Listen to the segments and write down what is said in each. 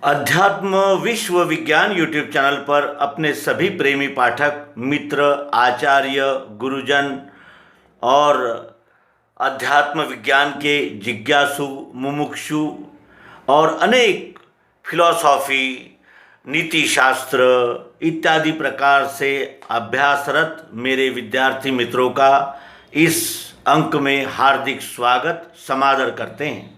अध्यात्म विश्व विज्ञान यूट्यूब चैनल पर अपने सभी प्रेमी पाठक मित्र आचार्य गुरुजन और अध्यात्म विज्ञान के जिज्ञासु मुमुक्षु और अनेक फिलॉसॉफी नीति शास्त्र इत्यादि प्रकार से अभ्यासरत मेरे विद्यार्थी मित्रों का इस अंक में हार्दिक स्वागत समादर करते हैं।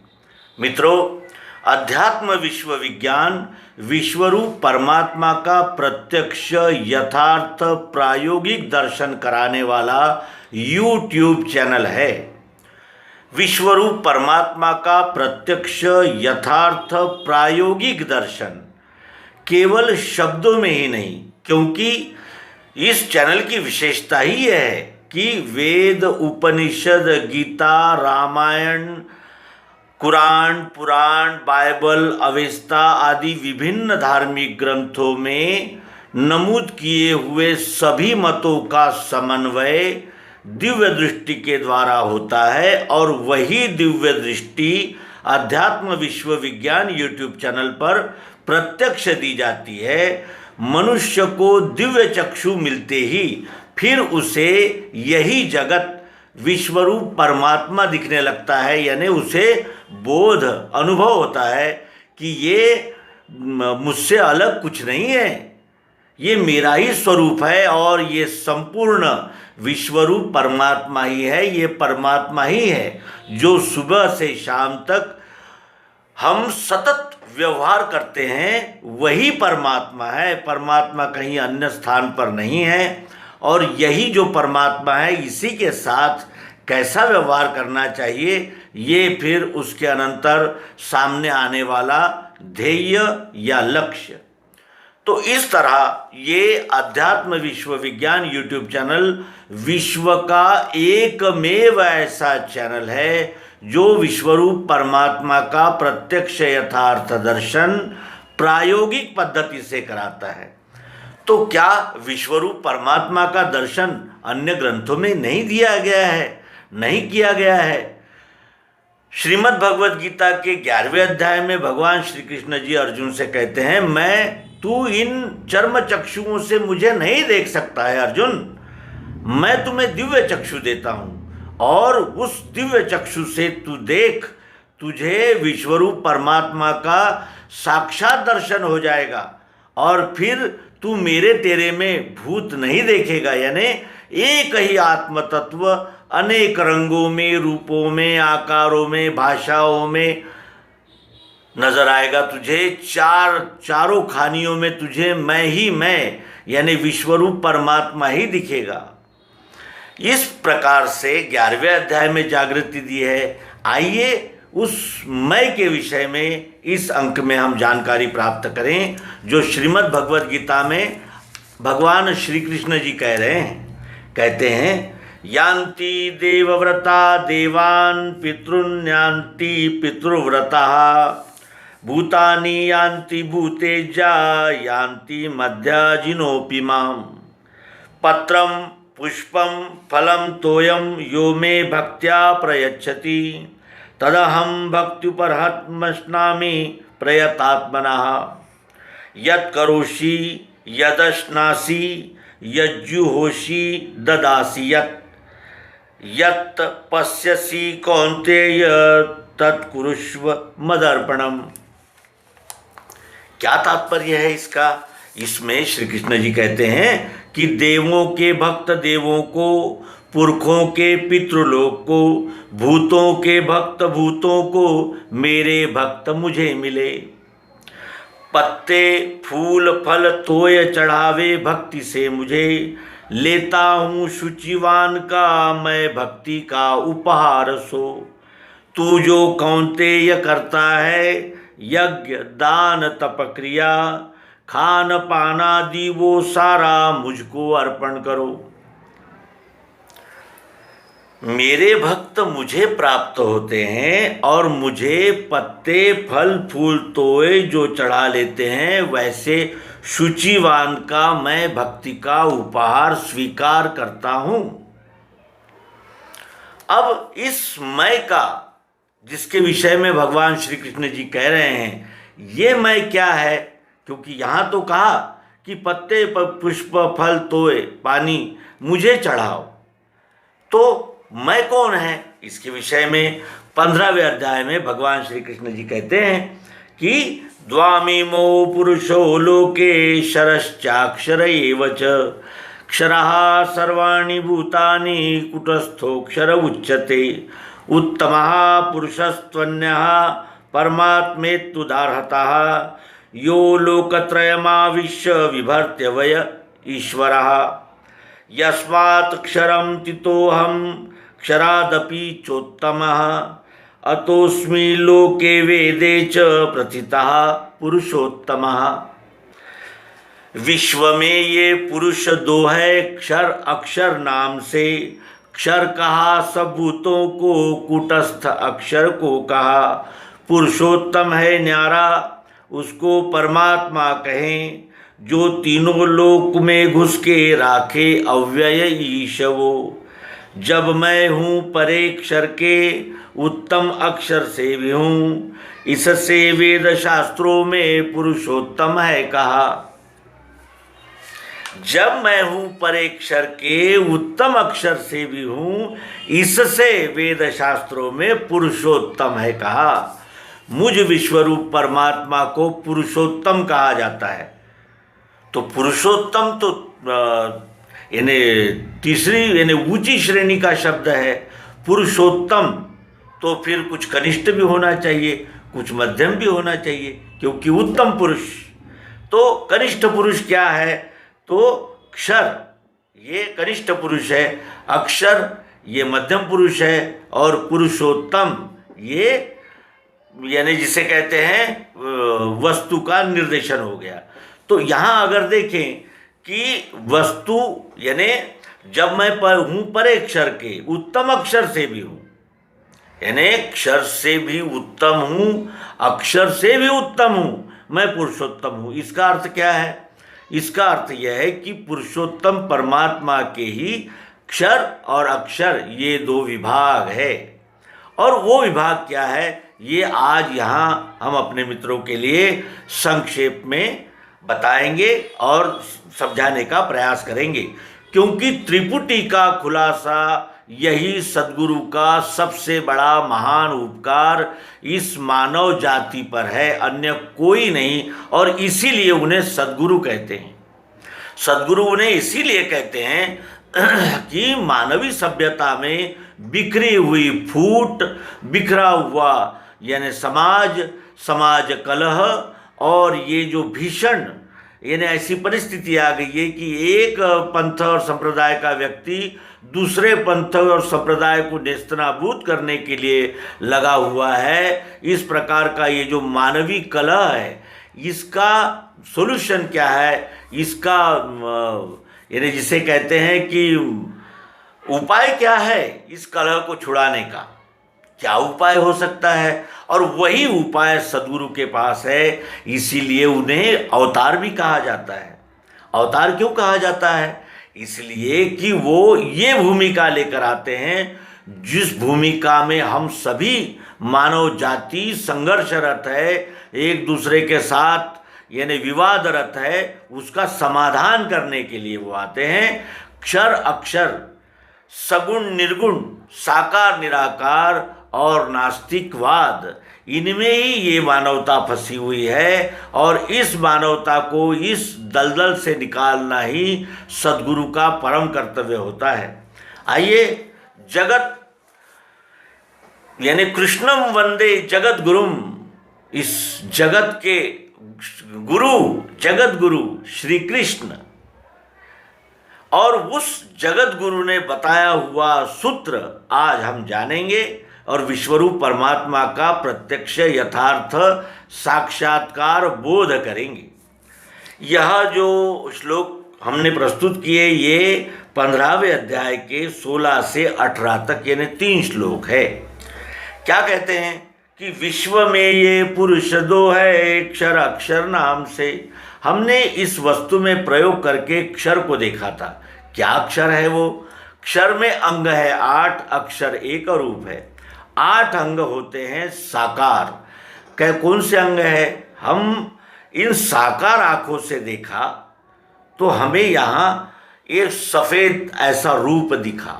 मित्रों, अध्यात्म विश्व विज्ञान विश्वरूप परमात्मा का प्रत्यक्ष यथार्थ प्रायोगिक दर्शन कराने वाला यूट्यूब चैनल है। विश्वरूप परमात्मा का प्रत्यक्ष यथार्थ प्रायोगिक दर्शन केवल शब्दों में ही नहीं, क्योंकि इस चैनल की विशेषता ही है कि वेद उपनिषद गीता रामायण कुरान पुराण बाइबल अवेस्ता आदि विभिन्न धार्मिक ग्रंथों में नमूद किए हुए सभी मतों का समन्वय दिव्य दृष्टि के द्वारा होता है और वही दिव्य दृष्टि अध्यात्म विश्व विज्ञान यूट्यूब चैनल पर प्रत्यक्ष दी जाती है। मनुष्य को दिव्य चक्षु मिलते ही फिर उसे यही जगत विश्वरूप परमात्मा दिखने लगता है, यानी उसे बोध अनुभव होता है कि ये मुझसे अलग कुछ नहीं है, ये मेरा ही स्वरूप है और ये संपूर्ण विश्वरूप परमात्मा ही है। ये परमात्मा ही है जो सुबह से शाम तक हम सतत व्यवहार करते हैं, वही परमात्मा है। परमात्मा कहीं अन्य स्थान पर नहीं है और यही जो परमात्मा है, इसी के साथ कैसा व्यवहार करना चाहिए ये फिर उसके अनंतर सामने आने वाला ध्येय या लक्ष्य। तो इस तरह ये अध्यात्म विश्व विज्ञान यूट्यूब चैनल विश्व का एकमेव ऐसा चैनल है जो विश्वरूप परमात्मा का प्रत्यक्ष यथार्थ दर्शन प्रायोगिक पद्धति से कराता है। तो क्या विश्वरूप परमात्मा का दर्शन अन्य ग्रंथों में नहीं दिया गया है, नहीं किया गया है? श्रीमद् भगवद गीता के 11वें अध्याय में भगवान श्री कृष्ण जी अर्जुन से कहते हैं, तू इन चर्म चक्षुओं से मुझे नहीं देख सकता है अर्जुन, मैं तुम्हें दिव्य चक्षु देता हूँ और उस दिव्य चक्षु से तू देख, तुझे विश्वरूप परमात्मा का साक्षात दर्शन हो जाएगा और फिर तू मेरे तेरे में भूत नहीं देखेगा। यानी एक ही आत्म तत्व अनेक रंगों में, रूपों में, आकारों में, भाषाओं में नजर आएगा तुझे। चारों खानियों में तुझे मैं ही मैं यानी विश्वरूप परमात्मा ही दिखेगा। इस प्रकार से 11वें अध्याय में जागृति दी है। आइए उस मैं के विषय में इस अंक में हम जानकारी प्राप्त करें जो श्रीमद् भगवद गीता में भगवान श्री कृष्ण जी कह रहे हैं। कहते हैं, यान्ति देवव्रता देवान् पितॄन्यान्ति पितृव्रता भूतानि यान्ति भूतेजा यान्ति मध्याजिनोऽपि माम् पत्रं पुष्पं फलं तोयं यो मे भक्त्या प्रयच्छति तदहं भक्त्युपरहत्मश्नामि प्रयतात्मनः यत् करोषि यदश्नासि यज्जुहोषि ददासि यत् पश्यसि कौन्तेय तत्कुरुष्व मदर्पणम्। क्या तात्पर्य है इसका? इसमें श्री कृष्ण जी कहते हैं कि देवों के भक्त देवों को, पुरखों के पितृलोक को, भूतों के भक्त भूतों को मेरे भक्त मुझे मिले। पत्ते फूल फल तोय चढ़ावे भक्ति से मुझे, लेता हूँ शुचिवान का मैं भक्ति का उपहार सो। तू जो कौन्तेय करता है यज्ञ दान तप क्रिया, खान पानादि वो सारा मुझको अर्पण करो। मेरे भक्त मुझे प्राप्त होते हैं और मुझे पत्ते फल फूल तोय जो चढ़ा लेते हैं, वैसे शुचिवान का मैं भक्ति का उपहार स्वीकार करता हूँ। अब इस मैं का जिसके विषय में भगवान श्री कृष्ण जी कह रहे हैं ये मैं क्या है, क्योंकि यहाँ तो कहा कि पत्ते पुष्प फल तोय पानी मुझे चढ़ाओ, तो मैं कौन है, इसके विषय में 15वें अध्याय में भगवान श्री कृष्ण जी कहते हैं कि द्वामिमो पुरुषो लोके क्षरश्चाक्षर एव च क्षरः सर्वाणि भूतानि कुटस्थोऽक्षर उच्यते उत्तमः पुरुषस्त्वन्यः परमात्मेत्युदाहृतः यो लोकत्रयमाविश्य बिभर्त्य वै ईश्वरः यस्मात् क्षरं तितोऽहं क्षरादपि चोत्तमः अतोऽस्मि लोके वेदे च प्रथितः पुरुषोत्तमः। विश्व में ये पुरुष दो है क्षर अक्षर नाम से, क्षर कहा सब भूतों को, कूटस्थ अक्षर को कहा। पुरुषोत्तम है न्यारा उसको परमात्मा कहें, जो तीनों लोक में घुस के राखे अव्यय ईश वो। जब मैं हूँ परे क्षर के उत्तम अक्षर से भी हूँ, इससे वेद शास्त्रों में पुरुषोत्तम है कहा। जब मैं हूँ परे अक्षर के उत्तम अक्षर से भी हूँ, इससे वेद शास्त्रों में पुरुषोत्तम है कहा। मुझ विश्वरूप परमात्मा को पुरुषोत्तम कहा जाता है। तो पुरुषोत्तम तो यानी तीसरी यानी ऊंची श्रेणी का शब्द है। पुरुषोत्तम तो फिर कुछ कनिष्ठ भी होना चाहिए, कुछ मध्यम भी होना चाहिए, क्योंकि उत्तम पुरुष तो कनिष्ठ पुरुष क्या है, तो क्षर ये कनिष्ठ पुरुष है, अक्षर ये मध्यम पुरुष है, और पुरुषोत्तम ये यानी जिसे कहते हैं वस्तु का निर्देशन हो गया। तो यहाँ अगर देखें कि वस्तु यानी जब मैं हूँ परे अक्षर के उत्तम अक्षर से भी हूँ, यानी अक्षर से भी उत्तम हूँ, अक्षर से भी उत्तम हूँ, मैं पुरुषोत्तम हूँ। इसका अर्थ क्या है? इसका अर्थ यह है कि पुरुषोत्तम परमात्मा के ही क्षर और अक्षर ये दो विभाग है। और वो विभाग क्या है, ये आज यहाँ हम अपने मित्रों के लिए संक्षेप में बताएंगे और समझाने का प्रयास करेंगे, क्योंकि त्रिपुटी का खुलासा यही सद्गुरु का सबसे बड़ा महान उपकार इस मानव जाति पर है, अन्य कोई नहीं। और इसीलिए उन्हें सद्गुरु कहते हैं। सद्गुरु उन्हें इसीलिए कहते हैं कि मानवीय सभ्यता में बिखरी हुई फूट, बिखरा हुआ यानी समाज कलह और ये जो भीषण यानी ऐसी परिस्थिति आ गई है कि एक पंथ और संप्रदाय का व्यक्ति दूसरे पंथ और संप्रदाय को नेस्तनाबूद करने के लिए लगा हुआ है। इस प्रकार का ये जो मानवीय कलह है, इसका सॉल्यूशन क्या है, इसका यानी जिसे कहते हैं कि उपाय क्या है इस कलह को छुड़ाने का, क्या उपाय हो सकता है? और वही उपाय सद्गुरु के पास है। इसीलिए उन्हें अवतार भी कहा जाता है। अवतार क्यों कहा जाता है? इसलिए कि वो ये भूमिका लेकर आते हैं जिस भूमिका में हम सभी मानव जाति संघर्षरत है, एक दूसरे के साथ यानी विवादरत है, उसका समाधान करने के लिए वो आते हैं। क्षर अक्षर, सगुण निर्गुण, साकार निराकार और नास्तिकवाद, इनमें ही ये मानवता फंसी हुई है। और इस मानवता को इस दलदल से निकालना ही सद्गुरु का परम कर्तव्य होता है। आइए, जगत यानी कृष्णम वंदे जगत गुरुम, इस जगत के गुरु, जगत गुरु श्री कृष्ण, और उस जगत गुरु ने बताया हुआ सूत्र आज हम जानेंगे और विश्वरूप परमात्मा का प्रत्यक्ष यथार्थ साक्षात्कार बोध करेंगे। यह जो श्लोक हमने प्रस्तुत किए ये 15वें अध्याय के 16 से 18 तक यानी 3 श्लोक है। क्या कहते हैं कि विश्व में ये पुरुष दो है क्षर अक्षर नाम से। हमने इस वस्तु में प्रयोग करके क्षर को देखा था। क्या अक्षर है वो? क्षर में अंग है 8, अक्षर एक रूप है। 8 अंग होते हैं साकार। कौन से अंग है? हम इन साकार आंखों से देखा तो हमें यहाँ एक सफ़ेद ऐसा रूप दिखा।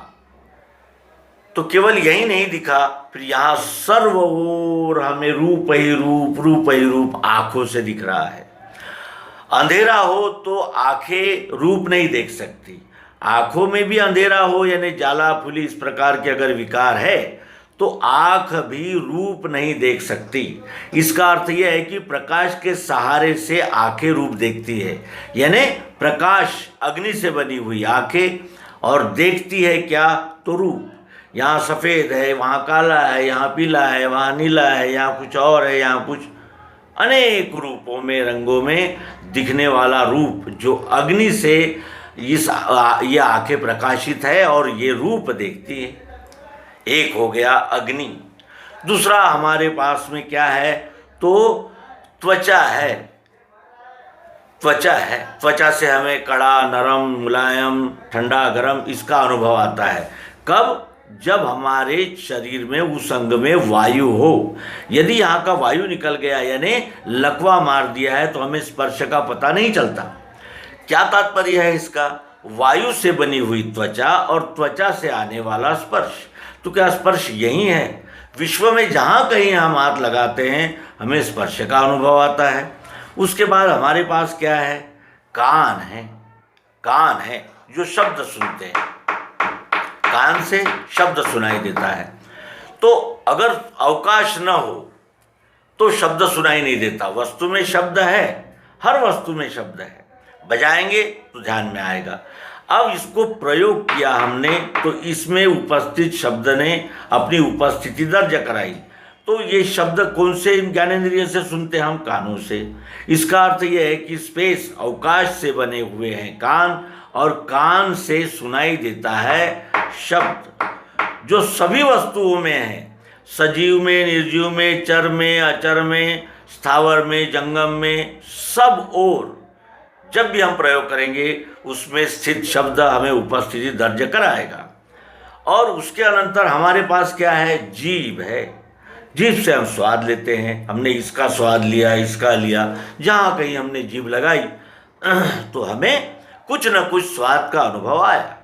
तो केवल यही नहीं दिखा, फिर यहाँ सर्व ओर हमें रूप ही रूप, रूप ही रूप आंखों से दिख रहा है। अंधेरा हो तो आंखें रूप नहीं देख सकती, आंखों में भी अंधेरा हो यानी जाला फुली इस प्रकार के अगर विकार है तो आंख भी रूप नहीं देख सकती। इसका अर्थ यह है कि प्रकाश के सहारे से आंखें रूप देखती है, यानी प्रकाश अग्नि से बनी हुई आंखें, और देखती है क्या तो रूप। यहाँ सफ़ेद है, वहाँ काला है, यहाँ पीला है, वहाँ नीला है, यहाँ कुछ और है, यहाँ कुछ अनेक रूपों में, रंगों में दिखने वाला रूप जो अग्नि से ये आंखें प्रकाशित है और ये रूप देखती है। एक हो गया अग्नि। दूसरा हमारे पास में क्या है तो त्वचा है। त्वचा है, त्वचा से हमें कड़ा, नरम, मुलायम, ठंडा, गरम इसका अनुभव आता है। कब? जब हमारे शरीर में उस अंग में वायु हो। यदि यहाँ का वायु निकल गया यानी लकवा मार दिया है तो हमें स्पर्श का पता नहीं चलता। क्या तात्पर्य है इसका? वायु से बनी हुई त्वचा और त्वचा से आने वाला स्पर्श। तो क्या स्पर्श यही है? विश्व में जहाँ कहीं हम हाथ लगाते हैं हमें स्पर्श का अनुभव आता है। उसके बाद हमारे पास क्या है? कान है। कान है जो शब्द सुनते हैं, कान से शब्द सुनाई देता है। तो अगर अवकाश न हो तो शब्द सुनाई नहीं देता। वस्तु में शब्द है, हर वस्तु में शब्द है, बजाएंगे तो ध्यान में आएगा। अब इसको प्रयोग किया हमने तो इसमें उपस्थित शब्द ने अपनी उपस्थिति दर्ज कराई। तो ये शब्द कौन से ज्ञानेंद्रिय से सुनते हैं हम? कानों से। इसका अर्थ यह है कि स्पेस, अवकाश से बने हुए हैं कान, और कान से सुनाई देता है शब्द जो सभी वस्तुओं में है, सजीव में, निर्जीव में, चर में, अचर में, स्थावर में, जंगम में, सब ओर जब भी हम प्रयोग करेंगे उसमें स्थित शब्द हमें उपस्थिति दर्ज कराएगा। और उसके अनंतर हमारे पास क्या है? जीभ है। जीभ से हम स्वाद लेते हैं। हमने इसका स्वाद लिया, इसका लिया, जहाँ कहीं हमने जीभ लगाई तो हमें कुछ न कुछ स्वाद का अनुभव आया।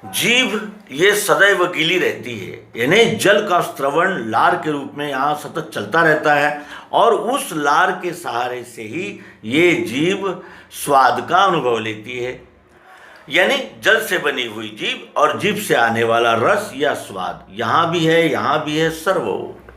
जीभ ये सदैव गीली रहती है, यानी जल का स्त्रवण लार के रूप में यहाँ सतत चलता रहता है, और उस लार के सहारे से ही ये जीभ स्वाद का अनुभव लेती है। यानी जल से बनी हुई जीभ और जीभ से आने वाला रस या स्वाद यहाँ भी है, यहाँ भी है, सर्वोर।